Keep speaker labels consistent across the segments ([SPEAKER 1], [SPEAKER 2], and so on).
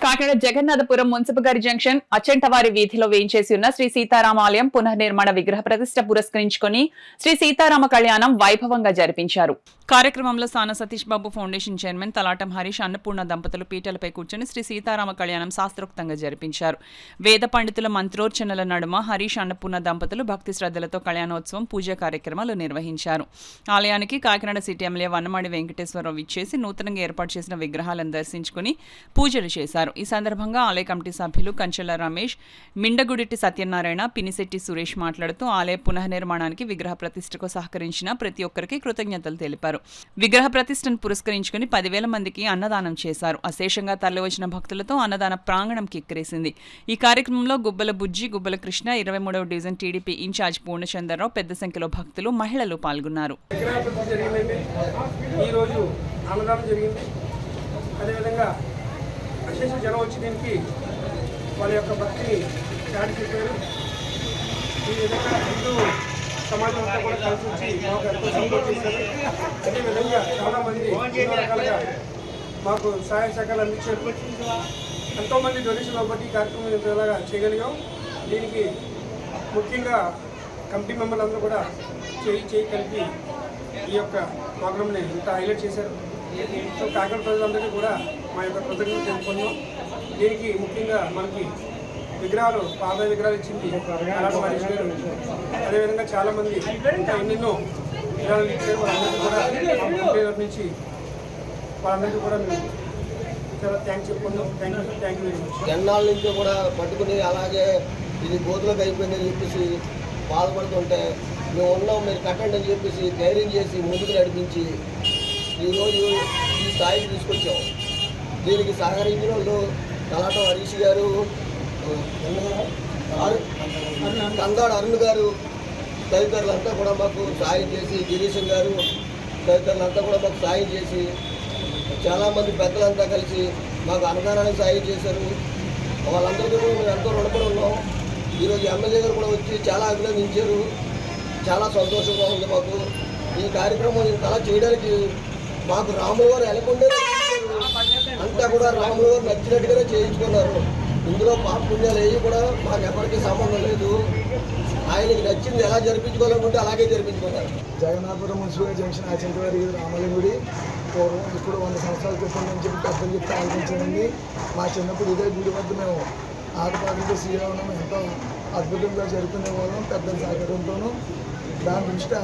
[SPEAKER 1] Kakinada Jagannathapuram municipal గారి junction అచ్చంటవారి వీధిలో వేయించేసి ఉన్న శ్రీ సీతారామ ఆలయం పునర్నిర్మాణ విగ్రహ ప్రతిష్ట పురస్కరించుకుని శ్రీ సీతారామ కళ్యాణం వైభవంగా జరిపించారు. కార్యక్రమంలో సాన సతీష్ బాబు ఫౌండేషన్ చైర్మన్ తలాటం హరీష్ అన్నపూర్ణ దంపతులు పీటలపై కూర్చొని శ్రీ సీతారామ కళ్యాణం శాస్త్రోక్తంగా జరిపించారు. వేద పండితుల మంత్రోర్చనల నడుమ హరీష్ అన్నపూర్ణ దంపతులు భక్తి శ్రద్ధలతో కళ్యాణోత్సవం పూజా కార్యక్రమాలు నిర్వహించారు. ఆలయానికి కాకినాడ సిటీ ఎమ్మెల్యే వన్నమాడి వెంకటేశ్వరరావు ఇచ్చేసి నూతనంగా ఏర్పాటు చేసిన విగ్రహాలను దర్శించుకుని పూజలు చేశారు. ఈ సందర్భంగా ఆలయ కమిటీ సభ్యులు కంచెల రమేష్, మిండగుడిటి సత్యనారాయణ, పినిశెట్టి సురేష్ మాట్లాడుతూ ఆలయ పునఃనిర్మాణానికి విగ్రహ ప్రతిష్టకు సహకరించిన ప్రతి ఒక్కరికి కృతజ్ఞతలు తెలిపారు. విగ్రహ ప్రతిష్టను పురస్కరించుకుని 10,000 మందికి అన్నదానం చేశారు. అశేషంగా తరలివచ్చిన భక్తులతో అన్నదాన ప్రాంగణం కిక్కిరేసింది. ఈ కార్యక్రమంలో గుబ్బల బుజ్జి, గుబ్బల కృష్ణ, 23వ డివిజన్ టీడీపీ ఇన్ఛార్జ్ పూర్ణచంద్రరావు, పెద్ద సంఖ్యలో భక్తులు, మహిళలు పాల్గొన్నారు.
[SPEAKER 2] అశేష జనం వచ్చి దీనికి వాళ్ళ యొక్క భక్తిని చాటి చెప్పారు. ఈ విధంగా హిందూ సమాజం అంతా కూడా కలిసి వచ్చి మాకు ఎంతో సపోర్ట్ చేశారు. అదేవిధంగా చాలామంది ఎన్నో రకాలుగా మాకు సహాయ సహకారాలు అందించారు. ఎంతోమంది డొనేషన్ అవ్వబట్టి ఈ కార్యక్రమం ఇలాగా చేయగలిగాం. దీనికి ముఖ్యంగా కమిటీ మెంబర్లు అందరూ కూడా చేయి కలిపి ఈ యొక్క ప్రోగ్రామ్ని ఇంత హైలైట్ చేశారు. సో కాకినాడ ప్రజలందరికీ కూడా మా యొక్క కృతజ్ఞతలు తెలుపుకున్నాం. దీనికి ముఖ్యంగా మనకి విగ్రహాలు, పాత విగ్రహాలు ఇచ్చింది హరీష్ గారు. అదేవిధంగా చాలామంది ఇంకా ఎన్నెన్నో విగ్రహాలు ఇచ్చారు. వాళ్ళందరికీ కూడా మా కమిటీ నుంచి వాళ్ళందరికీ కూడా మేము చాలా థ్యాంక్స్ చెప్పుకున్నాం. Thank you very much.
[SPEAKER 3] జెండాల నుంచి కూడా పట్టుకుని అలాగే ఇది గోతులకు అయిపోయిందని చెప్పేసి బాధపడుతుంటే మేము ఉన్నాం, మీరు కట్టండి అని చెప్పేసి ధైర్యం చేసి ముందుకు నడిపించి ఈరోజు ఈ స్థాయికి తీసుకొచ్చాం. దీనికి సహకరించిన వాళ్ళు తలాటం హరీష్ గారు, కందాడు అరుణ్ గారు తదితరులంతా కూడా మాకు సాయం చేసి, గిరీశం గారు తదితరులంతా కూడా మాకు సాయం చేసి, చాలామంది పెద్దలంతా కలిసి మాకు అన్నదానానికి సాయం చేశారు. వాళ్ళందరికీ కూడా మేము ఎంతో రుణపడి ఉన్నాం. ఈరోజు ఎమ్మెల్యే గారు కూడా వచ్చి చాలా అభినందించారు. చాలా సంతోషంగా ఉంది మాకు. ఈ కార్యక్రమం ఇంతలా చేయడానికి మాకు రాముల వారు ఎలకుండే అంతా కూడా రాముల వారు నచ్చినట్టుగానే చేయించుకున్నారు. ఇందులో పాప పుణ్యాలు ఏవి కూడా మాకు ఎవరికి సంబంధం లేదు. ఆయనకి నచ్చింది ఎలా జరిపించుకోవాలనుకుంటే అలాగే జరిపించుకున్నారు.
[SPEAKER 4] జగన్నాథపురం మున్సిపల్ జంక్షన్ అచ్చంటవారి రామాలయం పూర్వం ఇప్పుడు 100 సంవత్సరాల క్రితం నుంచి పెద్దలు చెప్తే ఆలోచించారండి. మా చిన్నప్పుడు ఇదే గుడి వద్ద మేము ఆటపాటలతో శ్రీరామం ఎంతో అద్భుతంగా జరుపుకునే వాళ్ళం పెద్దల సహకారంతోనూ. దాని దృష్ట్యా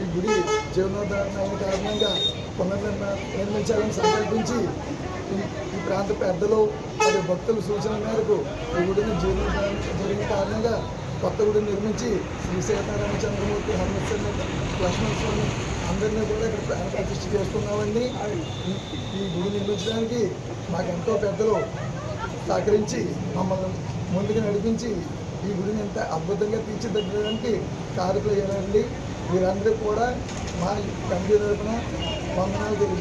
[SPEAKER 4] ఈ గుడి జీవనోద్ధరణ అయిన కారణంగా పునర్నిర్మించాలని సంకల్పించి ఈ ప్రాంత పెద్దలు మరియు భక్తుల సూచన మేరకు ఈ గుడిని జీవనోద్ధరణ జరిగిన కారణంగా కొత్త గుడిని నిర్మించి శ్రీ సీతారామచంద్రమూర్తి, హనుమత్స్వామి, లక్ష్మణస్వామి అందరినీ కూడా ఇక్కడ ప్రాణ ప్రతిష్ఠ చేసుకున్నామండి. ఈ గుడి నిర్మించడానికి మాకెంతో పెద్దలు సహకరించి మమ్మల్ని ముందుకు నడిపించి ఈ గుడిని ఎంత అద్భుతంగా తీర్చిదిద్దడానికి కారకులు అయ్యారండి. వీరందరూ కూడా మా కమిటీ తరఫున వందనాలు తెలియజేస్తారు.